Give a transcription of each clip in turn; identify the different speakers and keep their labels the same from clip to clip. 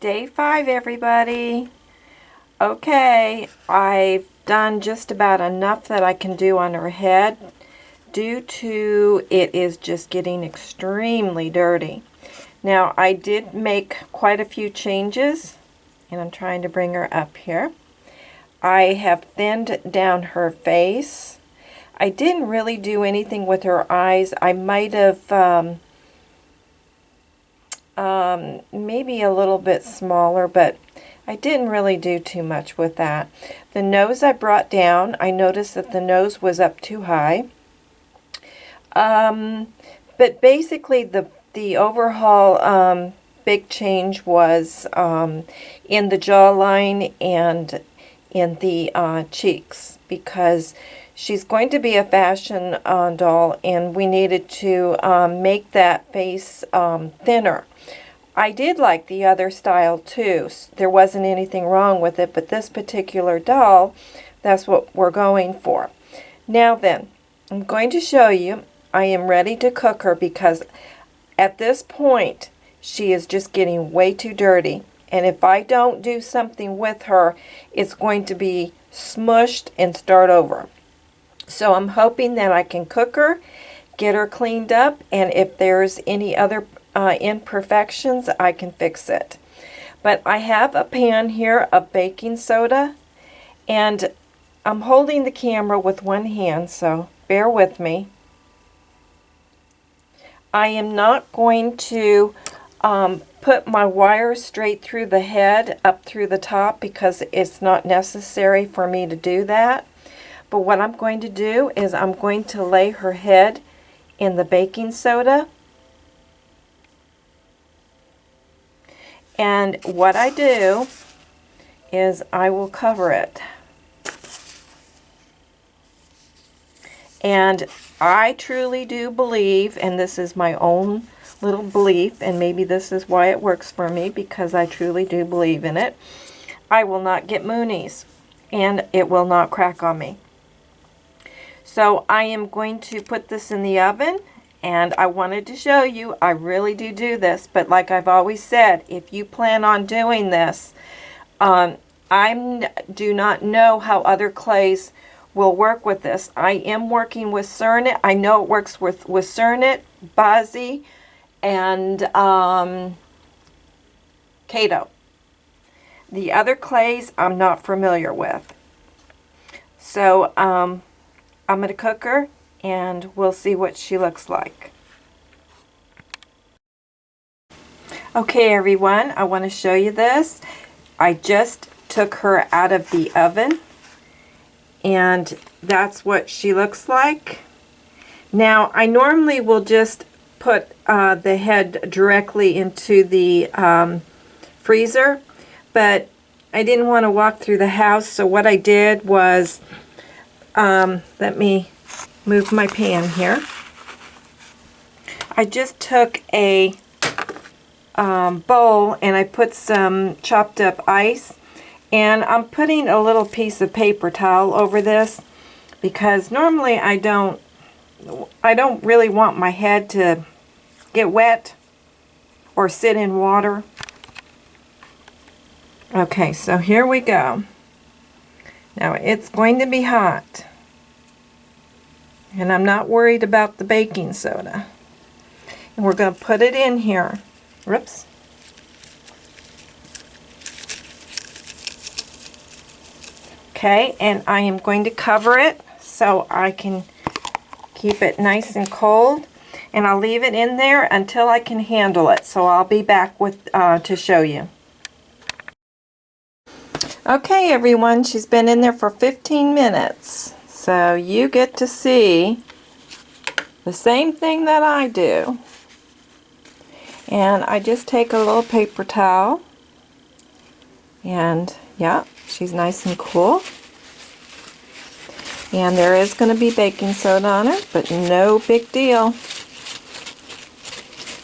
Speaker 1: Day 5, everybody. Okay, I've done just about enough that I can do on her head due to it is just getting extremely dirty. Now, I did make quite a few changes, and I'm trying to bring her up here. I have thinned down her face. I didn't really do anything with her eyes. I might have maybe a little bit smaller, but I didn't really do too much with that. The nose I brought down. I noticed that the nose was up too high. But basically the overall big change was in the jawline and in the cheeks, because she's going to be a fashion doll, and we needed to make that face thinner. I did like the other style too. There wasn't anything wrong with it, but this particular doll, that's what we're going for. Now then, I'm going to show you. I am ready to cook her because at this point, she is just getting way too dirty. And if I don't do something with her, it's going to be smushed and start over. So I'm hoping that I can cook her, get her cleaned up, and if there's any other imperfections, I can fix it. But I have a pan here of baking soda, and I'm holding the camera with one hand, so bear with me. I am not going to put my wire straight through the head up through the top because it's not necessary for me to do that. But what I'm going to do is I'm going to lay her head in the baking soda. And what I do is I will cover it. And I truly do believe, and this is my own little belief, and maybe this is why it works for me, because I truly do believe in it, I will not get moonies, and it will not crack on me. So I am going to put this in the oven, and I wanted to show you, I really do this, but like I've always said, if you plan on doing this, I do not know how other clays will work with this. I am working with Cernit. I know it works with Cernit, Bazzi, and Kato. The other clays I'm not familiar with. So I'm going to cook her, and we'll see what she looks like. Okay, everyone, I want to show you this. I just took her out of the oven, and that's what she looks like. Now, I normally will just put the head directly into the freezer, but I didn't want to walk through the house, so what I did was, let me move my pan here. I just took a bowl and I put some chopped up ice, and I'm putting a little piece of paper towel over this because normally I don't really want my head to get wet or sit in water. Okay, so here we go. Now it's going to be hot, and I'm not worried about the baking soda. And we're going to put it in here. Whoops. Okay, and I am going to cover it so I can keep it nice and cold. And I'll leave it in there until I can handle it. So I'll be back with to show you. Okay, everyone, she's been in there for 15 minutes. So you get to see the same thing that I do. And I just take a little paper towel, and yeah, she's nice and cool. And there is going to be baking soda on her, but no big deal,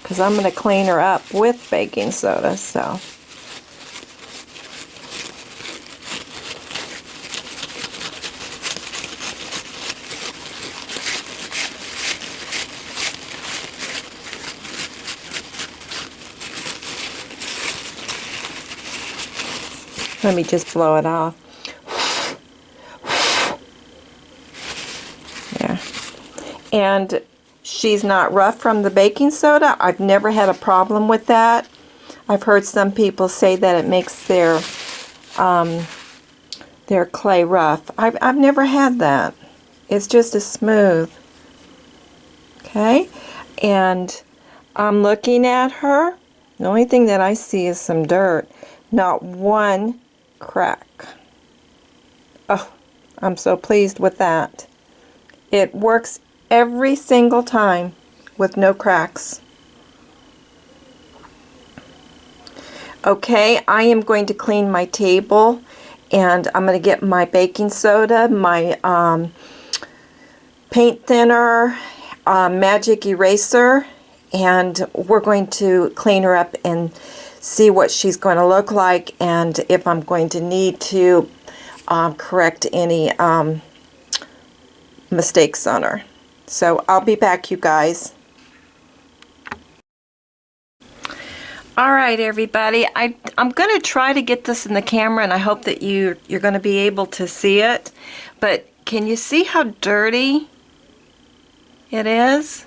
Speaker 1: because I'm going to clean her up with baking soda. So Let me just blow it off. Yeah. And she's not rough from the baking soda. I've never had a problem with that. I've heard some people say that it makes their clay rough. I've never had that. It's just as smooth. Okay, and I'm looking at her. The only thing that I see is some dirt. Not one crack. Oh, I'm so pleased with that. It works every single time with no cracks. Okay, I am going to clean my table, and I'm going to get my baking soda, my paint thinner, magic eraser, and we're going to clean her up and see what she's going to look like, and if I'm going to need to correct any mistakes on her. So I'll be back, you guys. Alright everybody, I'm going to try to get this in the camera, and I hope that you're going to be able to see it. But can you see how dirty it is?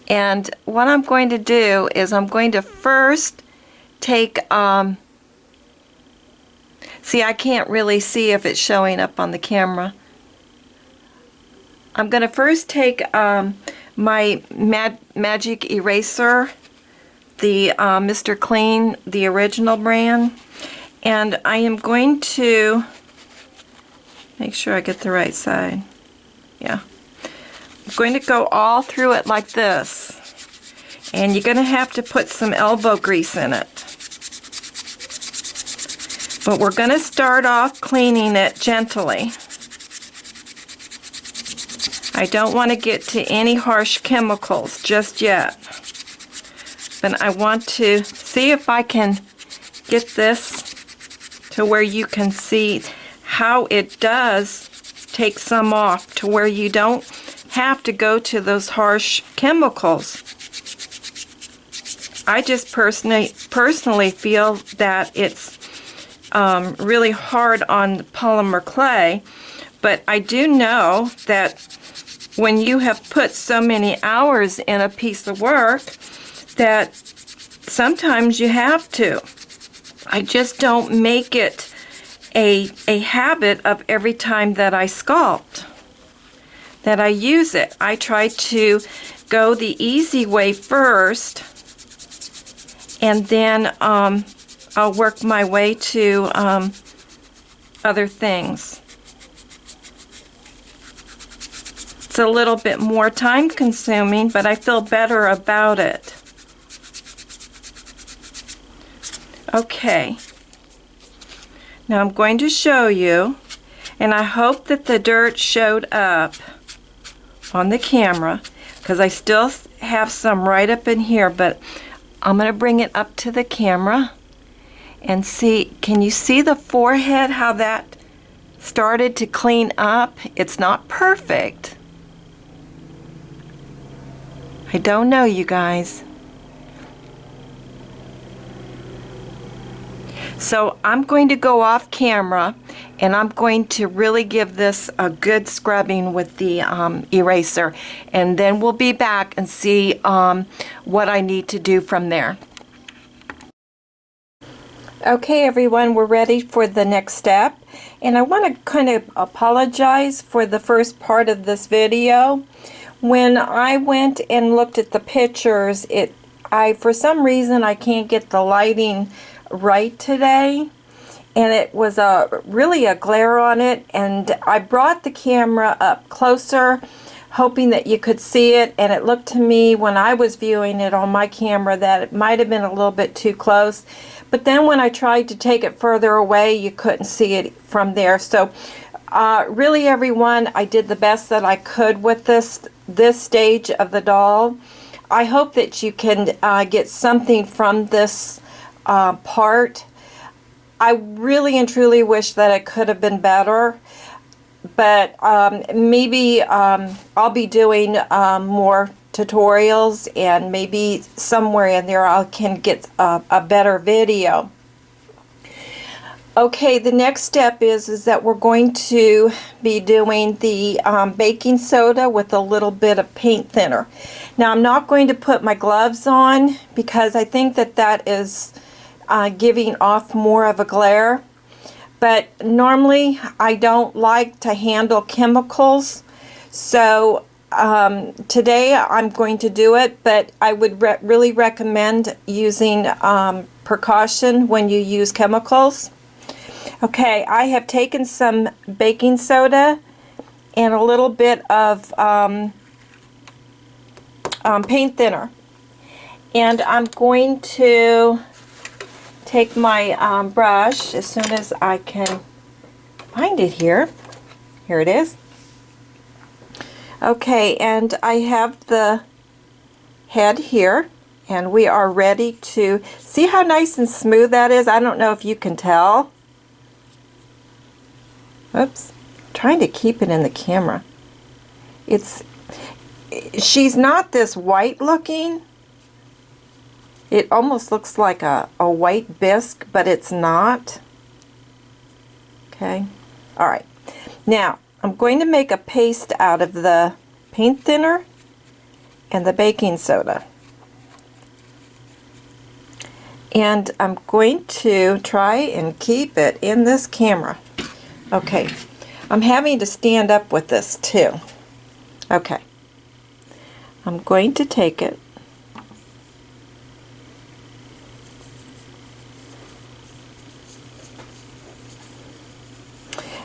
Speaker 1: And what I'm going to do is I'm going to first take, see, I can't really see if it's showing up on the camera. I'm going to first take my magic eraser, the Mr.Clean, the original brand, and I am going to make sure I get the right side. Yeah. I'm going to go all through it like this, and you're going to have to put some elbow grease in it. But we're going to start off cleaning it gently. I don't want to get to any harsh chemicals just yet. But I want to see if I can get this to where you can see how it does take some off, to where you don't have to go to those harsh chemicals. I just personally feel that it's really hard on polymer clay, but I do know that when you have put so many hours in a piece of work, that sometimes you have to. I just don't make it a habit of every time that I sculpt, that I use it. I try to go the easy way first, and then I'll work my way to other things. It's a little bit more time consuming, but I feel better about it. Okay, now I'm going to show you, and I hope that the dirt showed up on the camera, because I still have some right up in here, but I'm going to bring it up to the camera and see, can you see the forehead, how that started to clean up? It's not perfect. I don't know, you guys. So I'm going to go off camera, and I'm going to really give this a good scrubbing with the eraser, and then we'll be back and see what I need to do from there. Okay everyone, we're ready for the next step, and I want to kind of apologize for the first part of this video. When I went and looked at the pictures, for some reason I can't get the lighting right today, and it was really a glare on it, and I brought the camera up closer hoping that you could see it, and it looked to me when I was viewing it on my camera that it might have been a little bit too close, but then when I tried to take it further away, you couldn't see it from there. So really everyone, I did the best that I could with this stage of the doll. I hope that you can get something from this part. I really and truly wish that it could have been better, but maybe I'll be doing more tutorials, and maybe somewhere in there I can get a better video. Okay, the next step is that we're going to be doing the baking soda with a little bit of paint thinner. Now I'm not going to put my gloves on because I think that that is giving off more of a glare. But normally I don't like to handle chemicals, so today I'm going to do it, but I would really recommend using precaution when you use chemicals. Okay, I have taken some baking soda and a little bit of paint thinner, and I'm going to take my brush as soon as I can find it here. Here it is. Okay, and I have the head here, and we are ready to see how nice and smooth that is. I don't know if you can tell. Oops, I'm trying to keep it in the camera. She's not this white looking. It almost looks like a white bisque, but it's not. Okay, all right. Now, I'm going to make a paste out of the paint thinner and the baking soda. And I'm going to try and keep it in this camera. Okay, I'm having to stand up with this too. Okay, I'm going to take it.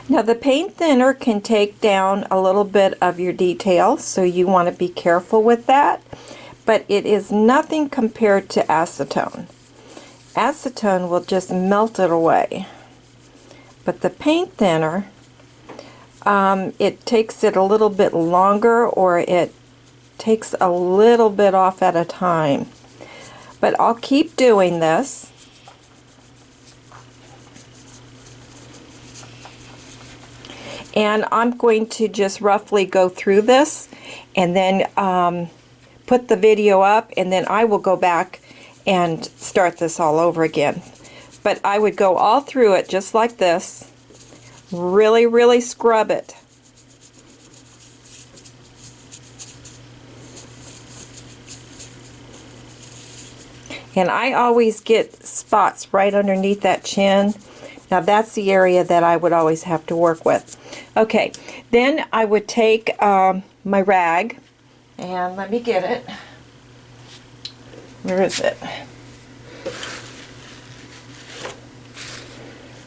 Speaker 1: Now the paint thinner can take down a little bit of your details, so you want to be careful with that, but it is nothing compared to acetone. Acetone will just melt it away. But the paint thinner, it takes it a little bit longer, or it takes a little bit off at a time. But I'll keep doing this. And I'm going to just roughly go through this and then put the video up, and then I will go back and start this all over again. But I would go all through it just like this. Really, really scrub it. And I always get spots right underneath that chin. Now that's the area that I would always have to work with. Okay, then I would take my rag, and let me get it. Where is it?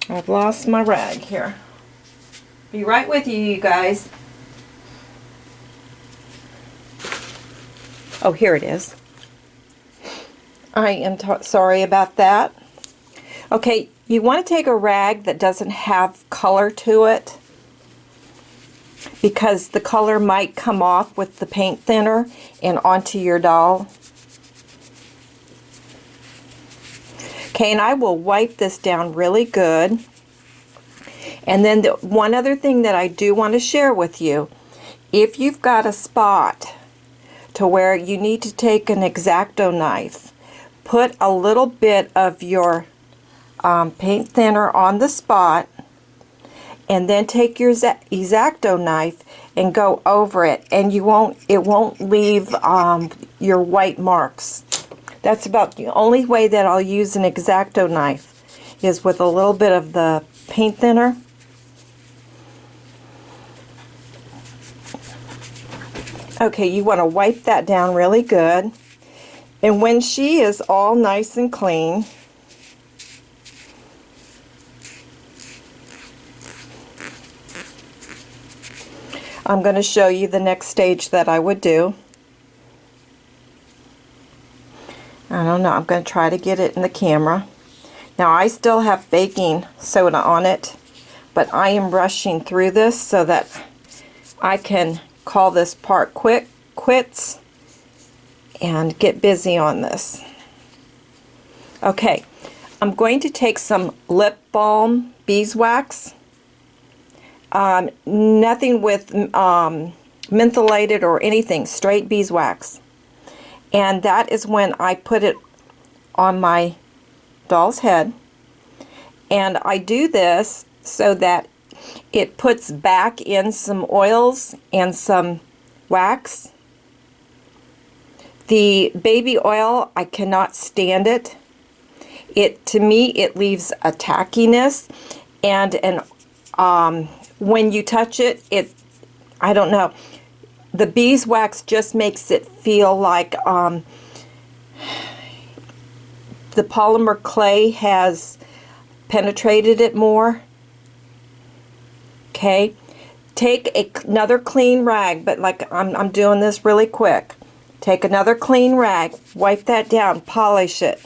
Speaker 1: I've lost my rag here. Be right with you, you guys. Oh, here it is. I am sorry about that. Okay, you want to take a rag that doesn't have color to it, because the color might come off with the paint thinner and onto your doll. Okay, and I will wipe this down really good. And then one other thing that I do want to share with you, if you've got a spot to where you need to take an X-Acto knife, put a little bit of your paint thinner on the spot, and then take your X-Acto knife and go over it, and it won't leave your white marks. That's about the only way that I'll use an X-Acto knife, is with a little bit of the paint thinner. Okay, you want to wipe that down really good. And when she is all nice and clean, I'm going to show you the next stage that I would do. I don't know, I'm going to try to get it in the camera. Now I still have baking soda on it, but I am rushing through this so that I can call this part quits and get busy on this. Okay, I'm going to take some lip balm beeswax. Nothing with mentholated or anything, straight beeswax. And that is when I put it on my doll's head, And I do this so that it puts back in some oils and some wax. The baby oil, I cannot stand it. To me, it leaves a tackiness, and when you touch it, I don't know. The beeswax just makes it feel like the polymer clay has penetrated it more. Okay, take another clean rag, but like I'm doing this really quick. Take another clean rag, wipe that down, polish it.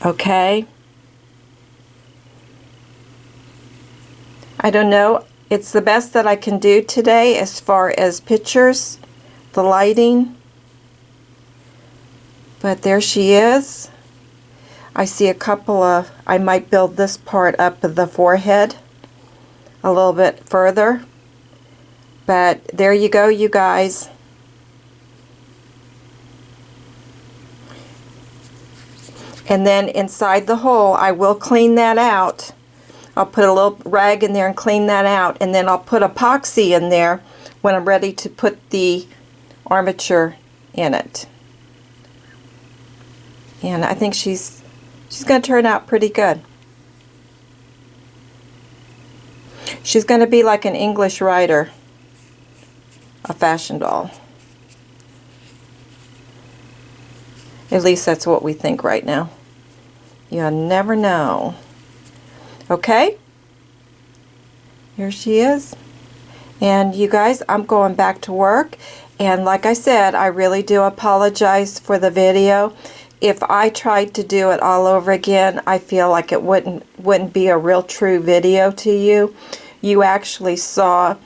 Speaker 1: Okay. I don't know. It's the best that I can do today as far as pictures, the lighting. But there she is. I see a couple of, I might build this part up of the forehead a little bit further. But there you go, you guys. And then inside the hole, I will clean that out. I'll put a little rag in there and clean that out. And then I'll put epoxy in there when I'm ready to put the armature in it. And I think she's going to turn out pretty good. She's going to be like an English writer, a fashion doll. At least that's what we think right now. You never know. Okay? Here she is. And you guys, I'm going back to work. And like I said, I really do apologize for the video. If I tried to do it all over again, I feel like it wouldn't be a real true video to you. You actually saw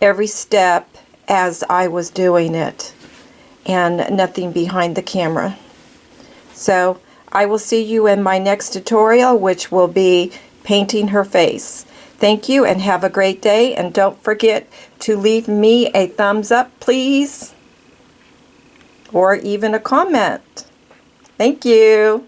Speaker 1: every step as I was doing it, and nothing behind the camera. So I will see you in my next tutorial, which will be painting her face. Thank you and have a great day, and don't forget to leave me a thumbs up, please, or even a comment. Thank you.